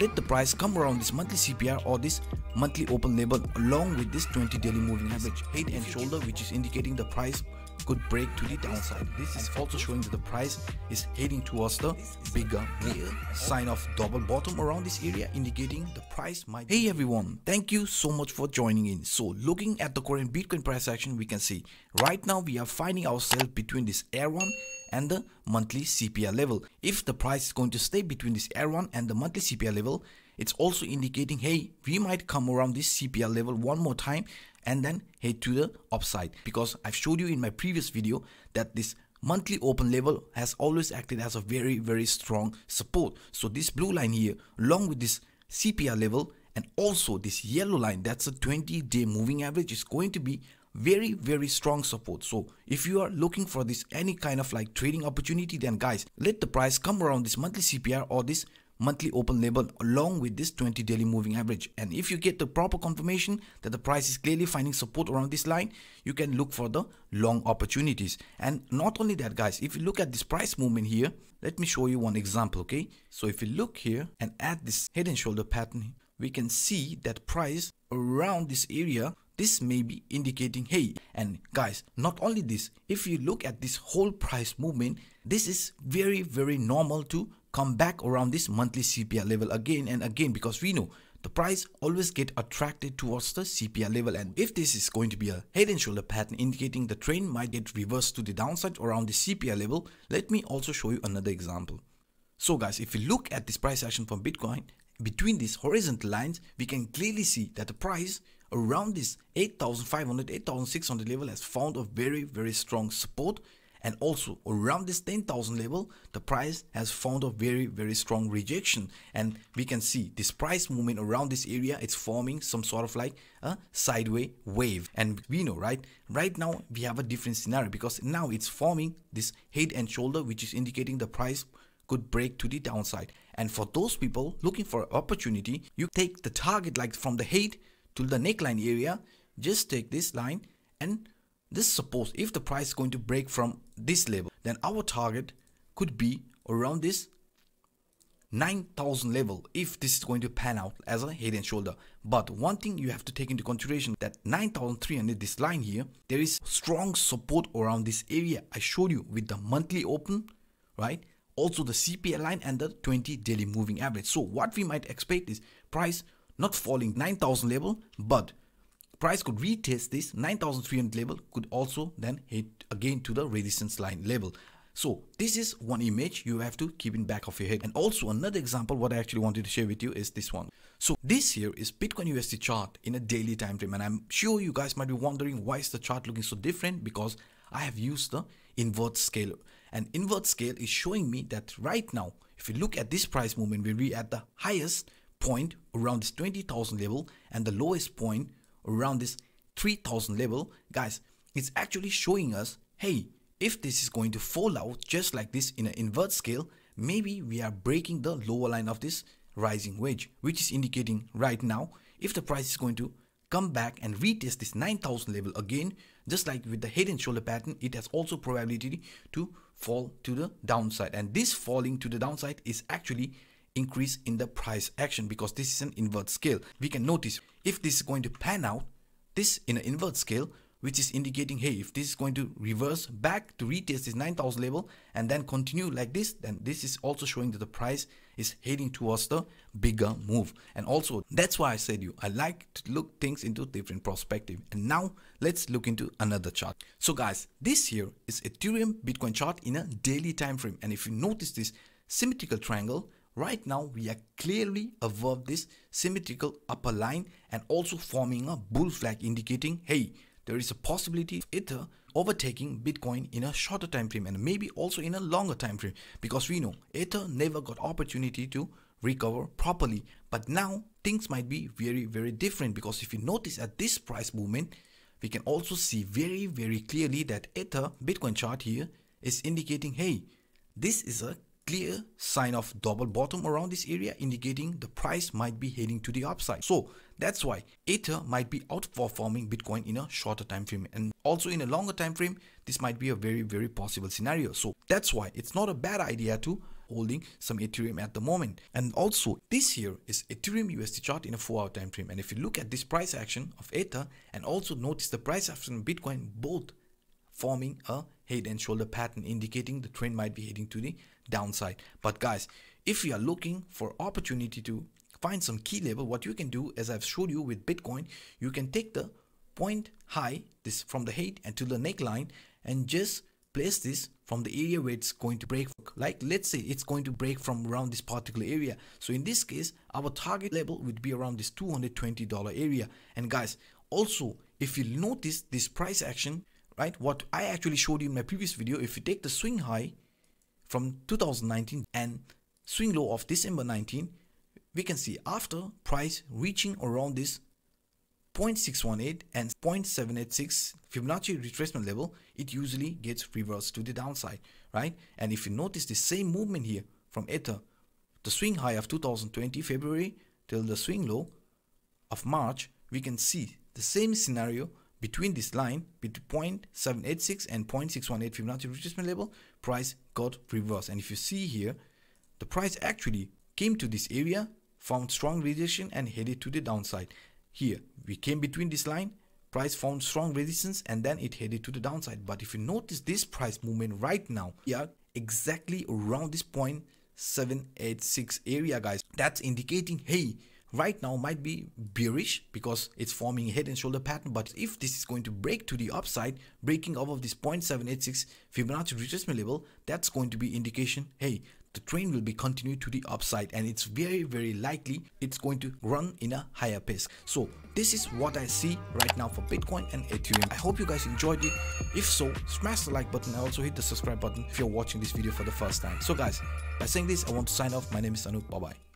let the price come around this monthly CPR or this monthly open level along with this 20 daily moving average, head and shoulder, which is indicating the price could break to the downside. This is also showing that the price is heading towards the bigger move. Sign of double bottom around this area indicating the price might. Hey everyone, thank you so much for joining in. So looking at the current Bitcoin price action, we can see right now we are finding ourselves between this R1 and the monthly CPR level. If the price is going to stay between this R1 and the monthly CPR level, it's also indicating, hey, we might come around this CPR level one more time and then head to the upside, because I've showed you in my previous video that this monthly open level has always acted as a very strong support. So this blue line here along with this CPR level and also this yellow line, that's a 20-day moving average, is going to be very strong support. So if you are looking for this any kind of like trading opportunity, then guys, let the price come around this monthly CPR or this monthly open level along with this 20 daily moving average, and if you get the proper confirmation that the price is clearly finding support around this line, you can look for the long opportunities. And not only that guys, if you look at this price movement here, let me show you one example. Okay, so if you look here and add this head and shoulder pattern, we can see that price around this area, this may be indicating, hey, and guys, not only this, if you look at this whole price movement, this is very normal to come back around this monthly CPR level again and again, because we know the price always get attracted towards the CPR level. And if this is going to be a head and shoulder pattern indicating the trend might get reversed to the downside around the CPR level, let me also show you another example. So guys, if you look at this price action from Bitcoin, between these horizontal lines, we can clearly see that the price around this 8,500, 8,600 level has found a very strong support. And also around this 10,000 level, the price has found a very strong rejection. And we can see this price movement around this area, it's forming some sort of like a sideways wave. And we know, right now we have a different scenario, because now it's forming this head and shoulder, which is indicating the price could break to the downside. And for those people looking for opportunity, you take the target like from the head to the neckline area, just take this line, and this suppose if the price is going to break from this level, then our target could be around this 9,000 level if this is going to pan out as a head and shoulder. But one thing you have to take into consideration, that 9,300, this line here, there is strong support around this area. I showed you with the monthly open, right? Also the CPR line and the 20 daily moving average. So what we might expect is price not falling 9,000 level, but price could retest this 9,300 level, could also then hit again to the resistance line level. So this is one image you have to keep in back of your head. And also another example what I actually wanted to share with you is this one. So this here is Bitcoin USD chart in a daily time frame, and I'm sure you guys might be wondering why is the chart looking so different, because I have used the invert scale, and invert scale is showing me that right now if you look at this price movement, we're at the highest point around this 20,000 level and the lowest point around this 3,000 level. Guys, it's actually showing us, hey, if this is going to fall out just like this in an invert scale, maybe we are breaking the lower line of this rising wedge, which is indicating right now if the price is going to come back and retest this 9,000 level again, just like with the head and shoulder pattern, it has also probability to fall to the downside. And this falling to the downside is actually increase in the price action, because this is an invert scale. We can notice if this is going to pan out this in an invert scale, which is indicating, hey, if this is going to reverse back to retest this 9,000 level and then continue like this, then this is also showing that the price is heading towards the bigger move. And also that's why I said I like to look things into different perspective. And now let's look into another chart. So guys, this here is Ethereum Bitcoin chart in a daily time frame, and if you notice this symmetrical triangle, right now we are clearly above this symmetrical upper line and also forming a bull flag indicating, hey, there is a possibility of Ether overtaking Bitcoin in a shorter time frame and maybe also in a longer time frame, because we know Ether never got opportunity to recover properly. But now things might be very different, because if you notice at this price movement, we can also see very clearly that Ether Bitcoin chart here is indicating, hey, this is a clear sign of double bottom around this area, indicating the price might be heading to the upside. So that's why Ether might be outperforming Bitcoin in a shorter time frame, and also in a longer time frame this might be a very possible scenario. So that's why it's not a bad idea to holding some Ethereum at the moment. And also this here is Ethereum USD chart in a 4-hour time frame. And if you look at this price action of Ether and also notice the price action of Bitcoin, both forming a head and shoulder pattern, indicating the trend might be heading to the downside. But guys, if you are looking for opportunity to find some key level, what you can do, as I've showed you with Bitcoin, you can take the point high, this from the head until the neckline, and just place this from the area where it's going to break. Like let's say it's going to break from around this particular area. So in this case, our target level would be around this $220 area. And guys, also if you notice this price action, right, what I actually showed you in my previous video, if you take the swing high from 2019 and swing low of December 19, we can see after price reaching around this 0.618 and 0.786 Fibonacci retracement level, it usually gets reversed to the downside, right? And if you notice the same movement here from Ether, the swing high of 2020 February till the swing low of March, we can see the same scenario between this line, between 0.786 and 0.618 Fibonacci retracement level, price got reversed. And if you see here, the price actually came to this area, found strong rejection and headed to the downside. Here we came between this line, price found strong resistance and then it headed to the downside. But if you notice this price movement right now, we are exactly around this 0.786 area, guys. That's indicating, hey, right now might be bearish because it's forming a head and shoulder pattern. But if this is going to break to the upside, breaking off of this 0.786 Fibonacci retracement level, that's going to be indication, hey, the trend will be continued to the upside, and it's very likely it's going to run in a higher pace. So this is what I see right now for Bitcoin and Ethereum. I hope you guys enjoyed it. If so, smash the like button and also hit the subscribe button if you're watching this video for the first time. So guys, by saying this, I want to sign off. My name is Anup. Bye bye.